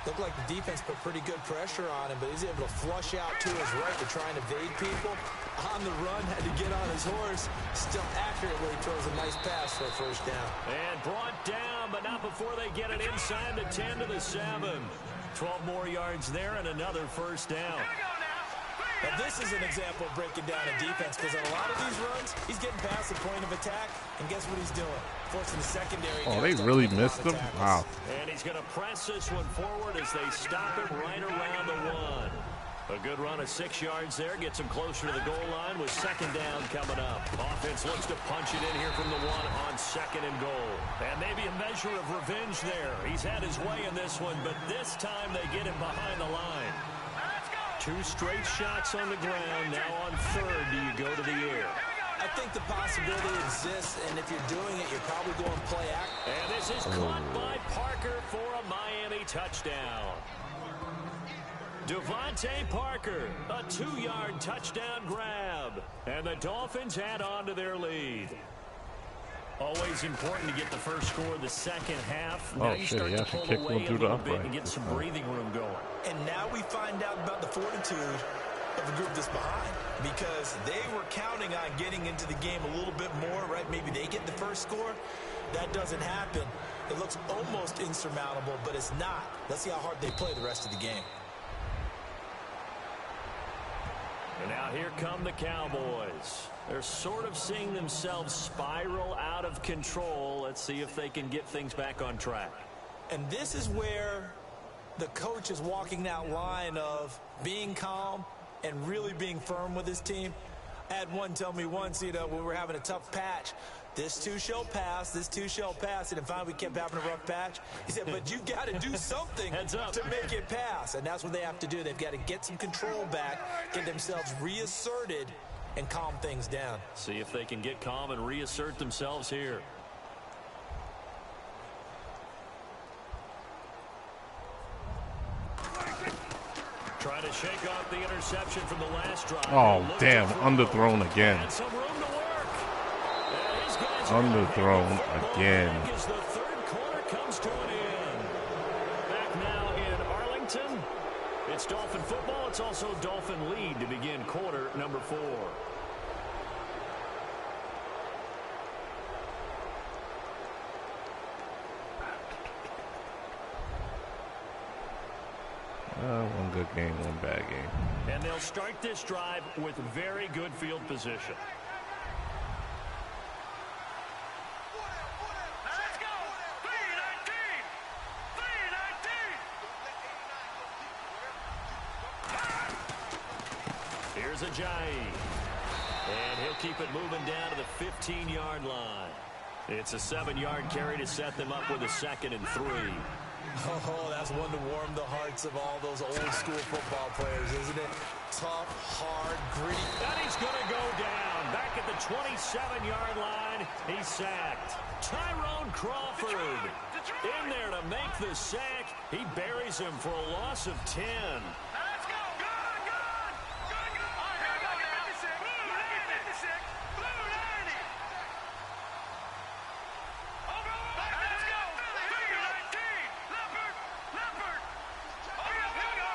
Looked like the defense put pretty good pressure on him, but he's able to flush out to his right to try and evade people. On the run, had to get on his horse. Still accurately throws a nice pass for a 1st down. And brought down, but not before they get it inside the 10 to the 7. 12 more yards there and another 1st down. Now this is an example of breaking down a defense, because on a lot of these runs, he's getting past the point of attack, and guess what he's doing? Forcing the secondary. Oh, they really missed him? Wow. And he's going to press this one forward as they stop him right around the 1. A good run of 6 yards there. Gets him closer to the goal line with 2nd down coming up. Offense looks to punch it in here from the 1 on 2nd and goal. And maybe a measure of revenge there. He's had his way in this one, but this time they get him behind the line. 2 straight shots on the ground. Now on 3rd, do you go to the air? I think the possibility exists, and if you're doing it, you're probably going play act. And this is caught by Parker for a Miami touchdown. Devontae Parker, a 2-yard touchdown grab. And the Dolphins add on to their lead. Always important to get the first score of the 2nd half. Now you start to pull away a little bit and get some breathing room going. And now we find out about the fortitude of the group that's behind, because they were counting on getting into the game a little bit more, right? Maybe they get the first score. That doesn't happen. It looks almost insurmountable, but it's not. Let's see how hard they play the rest of the game. And now here come the Cowboys. They're sort of seeing themselves spiral out of control. Let's see if they can get things back on track. And this is where the coach is walking that line of being calm and really being firm with his team. I had one tell me once, when we were having a tough patch, this too shall pass, this too shall pass, and finally we kept having a rough patch. He said, but you got to do something to make it pass, and that's what they have to do. They've got to get some control back, get themselves reasserted, and calm things down. See if they can get calm and reassert themselves here. Trying to shake off the interception from the last drive. Oh, damn. Underthrown again. Underthrown again. As the third quarter comes to an end. Back now in Arlington. It's Dolphin football. It's also Dolphin lead to begin quarter number 4. One good game, one bad game. And they'll start this drive with very good field position. Let's go! 3-19! Here's Ajayi. And he'll keep it moving down to the 15-yard line. It's a 7-yard carry to set them up with a 2nd and 3. Oh, that's one to warm the hearts of all those old-school football players, isn't it? Tough, hard, gritty. And he's going to go down. Back at the 27-yard line, he's sacked. Tyrone Crawford in there to make the sack. He buries him for a loss of 10. Let's go! Good! All right, here we go now. 56. Blue 90. Let's go! 3-19. Leopard! Oh, yeah, here we go!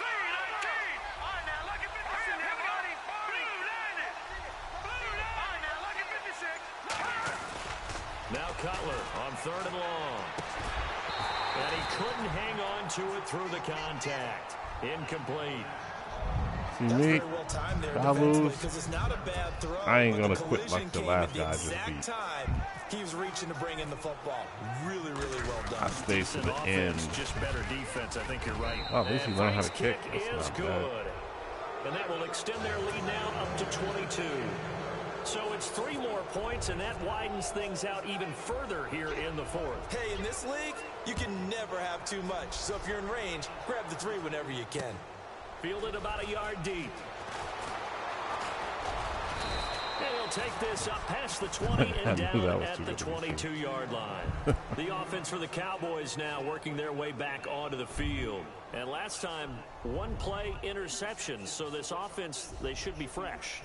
3-19. All right, now, look at 56. Here we go. Blue 90. All right, now, look at 56. Now Cutler on 3rd and long. And he couldn't hang on to it through the contact. Incomplete. See me, if I lose, I ain't going to quit like the last guy just beat. He was reaching to bring in the football. Really, really well done. I stayed to the end. Just better defense. I think you're right. Oh, at least he learned how to kick. That's Is not good. bad. And that will extend their lead now up to 22. So it's 3 more points, and that widens things out even further here in the 4th. Hey, in this league, you can never have too much. So if you're in range, grab the 3 whenever you can. Fielded about a yard deep. And he'll take this up past the 20 and down at the 22-yard line. The offense for the Cowboys now working their way back onto the field. And last time, 1-play interception. So this offense, they should be fresh.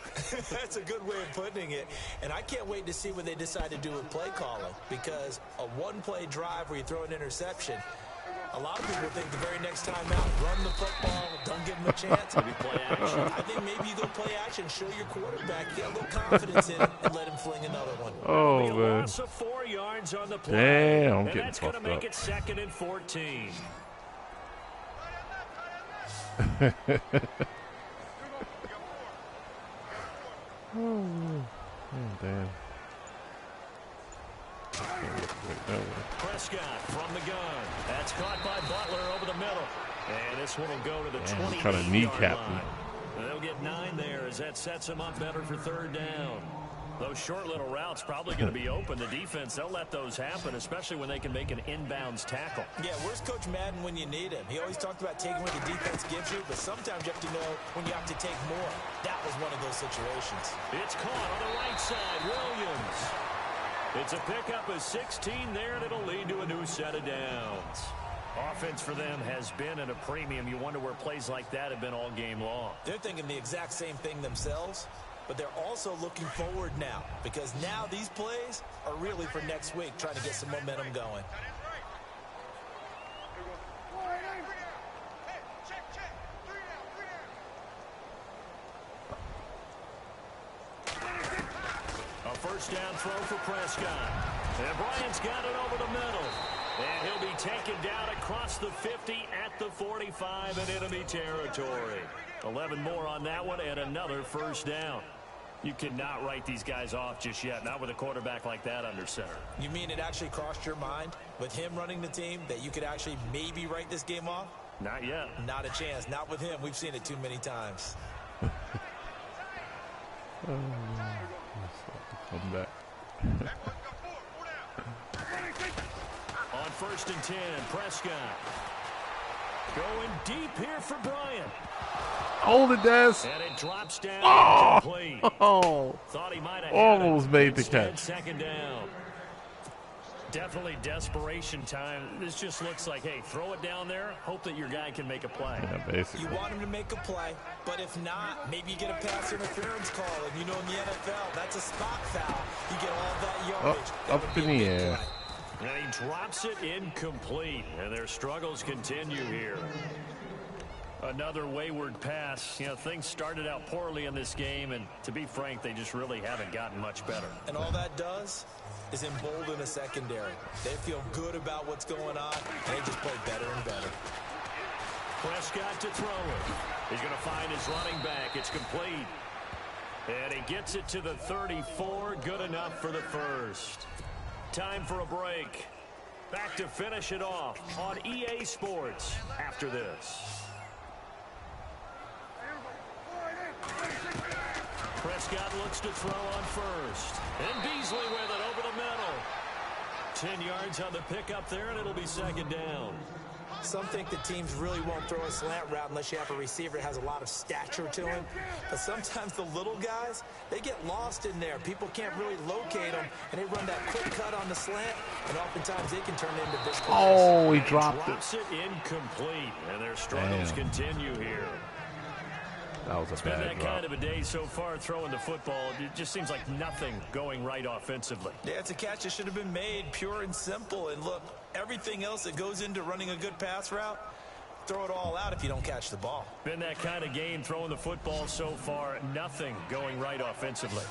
That's a good way of putting it. And I can't wait to see what they decide to do with play calling. Because a 1-play drive where you throw an interception, a lot of people think the very next time out, run the football, don't give them a chance. Maybe play action. I think maybe you go play action, show your quarterback, get a little confidence in it, and let him fling another one. Oh, A man. loss of 4 yards on the play. Damn, I'm and getting that's going to fucked make up. it 2nd and 14. Oh, damn. Prescott from the gun. That's caught by Butler over the middle. And this one will go to the 28-yard trying to kneecap line. him. They'll get 9 there as that sets them up better for 3rd down. Those short little routes probably going to be open. The defense, they'll let those happen, especially when they can make an inbounds tackle. Yeah, where's Coach Madden when you need him? He always talked about taking what the defense gives you, but sometimes you have to know when you have to take more. That was one of those situations. It's caught on the right side. Williams. It's a pickup of 16 there, and it'll lead to a new set of downs. Offense for them has been at a premium. You wonder where plays like that have been all game long. They're thinking the exact same thing themselves, but they're also looking forward now because now these plays are really for next week, trying to get some momentum going. A first down throw for Prescott. And Bryant's got it over the middle. And he'll be taken down across the 50 at the 45 in enemy territory. 11 more on that one and another first down. You cannot write these guys off just yet, not with a quarterback like that under center. You mean it actually crossed your mind with him running the team that you could actually maybe write this game off? Not yet. Not a chance. Not with him. We've seen it too many times. Come back. On 1st and 10, Prescott. Going deep here for Bryant. Hold it, Des. And it drops down. Incomplete. Oh. Thought he might have Almost made the catch. Second down. Definitely desperation time. This just looks like, hey, throw it down there. Hope that your guy can make a play. Yeah, basically. You want him to make a play, but if not, maybe you get a pass interference call. And you know in the NFL, that's a spot foul. You get all that yardage. Up in the air. And he drops it incomplete. And their struggles continue here. Another wayward pass. You know, things started out poorly in this game, and to be frank, they just really haven't gotten much better. And all that does is embolden a secondary. They feel good about what's going on, and they just play better and better. Prescott to throw it. He's going to find his running back. It's complete. And he gets it to the 34. Good enough for the first. Time for a break. Back to finish it off on EA Sports after this. Prescott looks to throw on first. And Beasley with it over the middle. 10 yards on the pickup there, and it'll be second down. Some think the teams really won't throw a slant route unless you have a receiver that has a lot of stature to him. But sometimes the little guys, they get lost in there. People can't really locate them, and they run that quick cut on the slant, and oftentimes they can turn it into big plays. Oh, he dropped it incomplete, and their struggles continue here. That was a it's bad been that drop. kind of a day so far throwing the football. It just seems like nothing going right offensively. Yeah, it's a catch that should have been made, pure and simple. And look, everything else that goes into running a good pass route, throw it all out if you don't catch the ball. Been that kind of game throwing the football so far. Nothing going right offensively.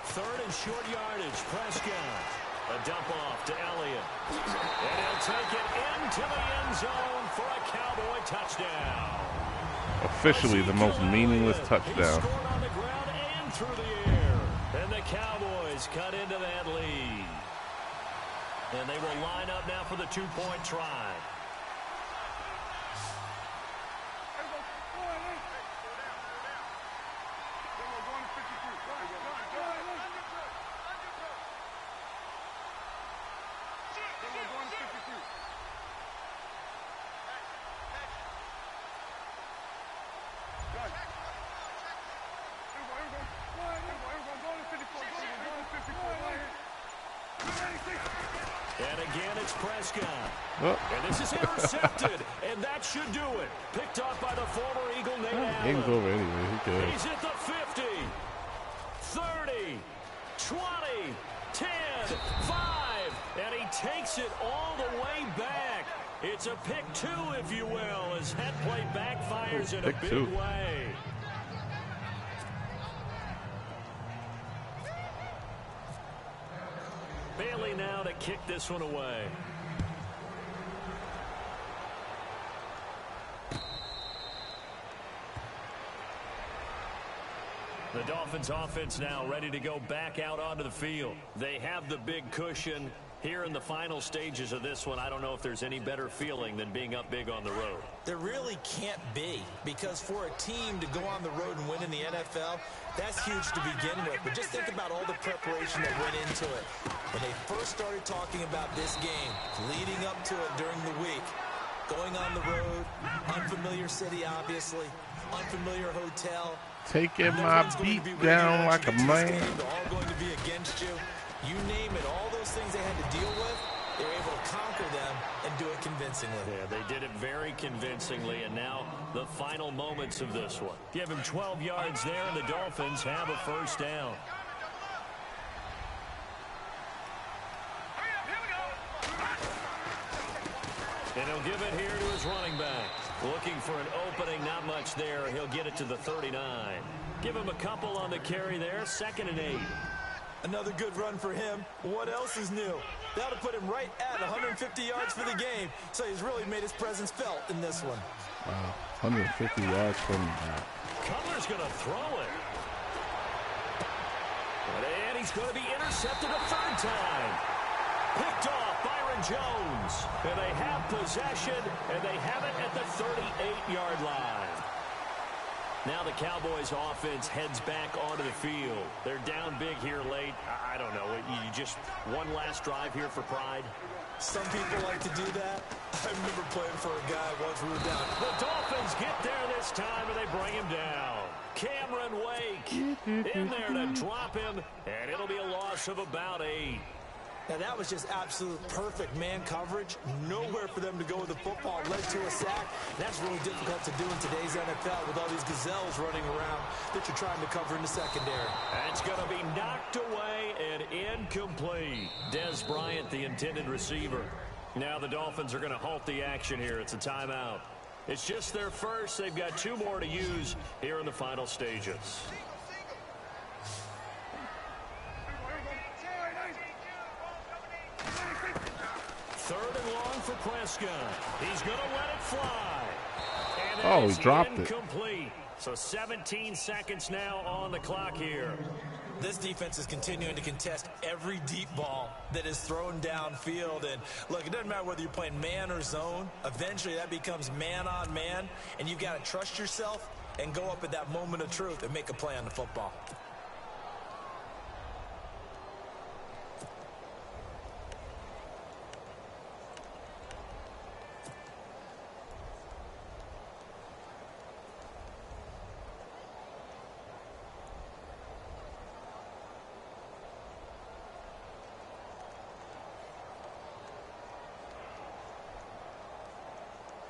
Third and short yardage. Prescott. A dump off to Elliott. And he'll take it into the end zone for a Cowboy touchdown. Officially the most meaningless touchdown. He scored on the ground and through the air. And the Cowboys cut into that lead. And they will line up now for the two-point try. And again, it's Prescott. Oh. And this is intercepted, and that should do it. Picked up by the former Eagle, Nate Allen. Game's over anyway. Who cares? He's at the 50, 30, 20, 10, 5, and he takes it all the way back. It's a pick two, if you will, as head play backfires in a big way. Bailey now to kick this one away. The Dolphins offense now ready to go back out onto the field. They have the big cushion. Here in the final stages of this one, I don't know if there's any better feeling than being up big on the road. There really can't be, because for a team to go on the road and win in the NFL, that's huge to begin with. But just think about all the preparation that went into it. When they first started talking about this game, leading up to it during the week, going on the road, unfamiliar city, obviously, unfamiliar hotel. Taking my beat down like a man. They're all going to be against you. You name it, all those things they had to deal with, they were able to conquer them and do it convincingly. Yeah, they did it very convincingly, and now the final moments of this one. Give him 12 yards there, and the Dolphins have a first down. And he'll give it here to his running back. Looking for an opening, not much there. He'll get it to the 39. Give him a couple on the carry there, 2nd and 8. Another good run for him. What else is new? That would put him right at 150 yards for the game. So he's really made his presence felt in this one. Wow, 150 yards from that. Cutler's going to throw it. And he's going to be intercepted a third time. Picked off Byron Jones. And they have possession, and they have it at the 38-yard line. Now the Cowboys offense heads back onto the field. They're down big here late. I don't know. You just one last drive here for pride? Some people like to do that. I remember playing for a guy once we were down. The Dolphins get there this time, and they bring him down. Cameron Wake in there to drop him, and it'll be a loss of about 8. Now, that was just absolute perfect man coverage. Nowhere for them to go with the football. Led to a sack. That's really difficult to do in today's NFL with all these gazelles running around that you're trying to cover in the secondary. It's going to be knocked away and incomplete. Des Bryant, the intended receiver. Now the Dolphins are going to halt the action here. It's a timeout. It's just their first. They've got 2 more to use here in the final stages. Third and long for Prescott. He's going to let it fly. And he dropped it. Incomplete. So 17 seconds now on the clock here. This defense is continuing to contest every deep ball that is thrown downfield. And look, it doesn't matter whether you're playing man or zone. Eventually that becomes man on man. And you've got to trust yourself and go up at that moment of truth and make a play on the football.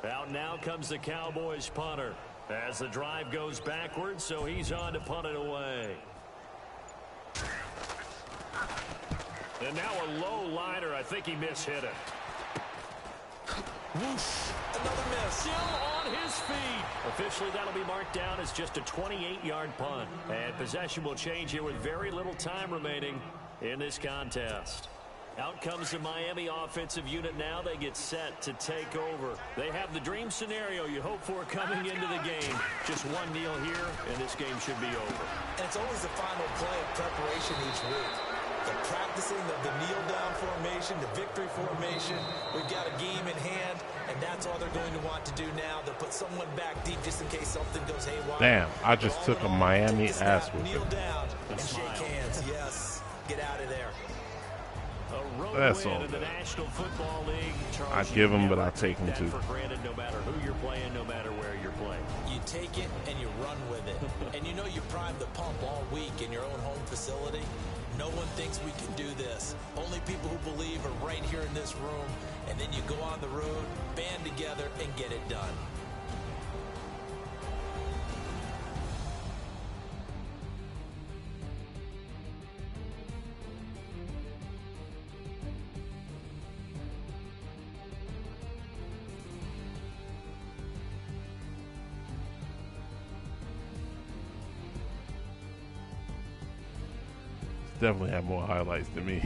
Out now comes the Cowboys punter as the drive goes backwards, so he's on to punt it away. And now a low liner. I think he mishit it. Whoosh. Another miss. Still on his feet. Officially, that'll be marked down as just a 28-yard punt. And possession will change here with very little time remaining in this contest. Out comes the Miami offensive unit now. They get set to take over. They have the dream scenario you hope for coming into the game. Just one kneel here, and this game should be over. And it's always the final play of preparation each week. The practicing of the kneel-down formation, the victory formation. We've got a game in hand, and that's all they're going to want to do now. They'll put someone back deep just in case something goes haywire. Damn, I just took a Miami ass with Kneel it. down and shake hands. Yes, get out of there. A road That's win all in the good. National Football League. I give them, but I take them that too. for granted, no matter who you're playing, no matter where you're playing. You take it and you run with it. And you know you primed the pump all week in your own home facility. No one thinks we can do this. Only people who believe are right here in this room. And then you go on the road, band together, and get it done. Definitely have more highlights than me.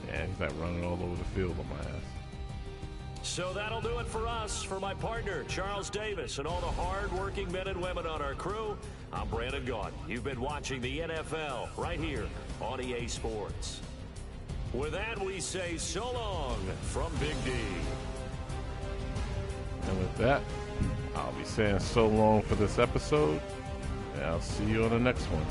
Yeah, he's like running all over the field on my ass. So that'll do it for us. For my partner, Charles Davis, and all the hard-working men and women on our crew, I'm Brandon Gaudin. You've been watching the NFL right here on EA Sports. With that, we say so long from Big D. And with that, I'll be saying so long for this episode, and I'll see you on the next one.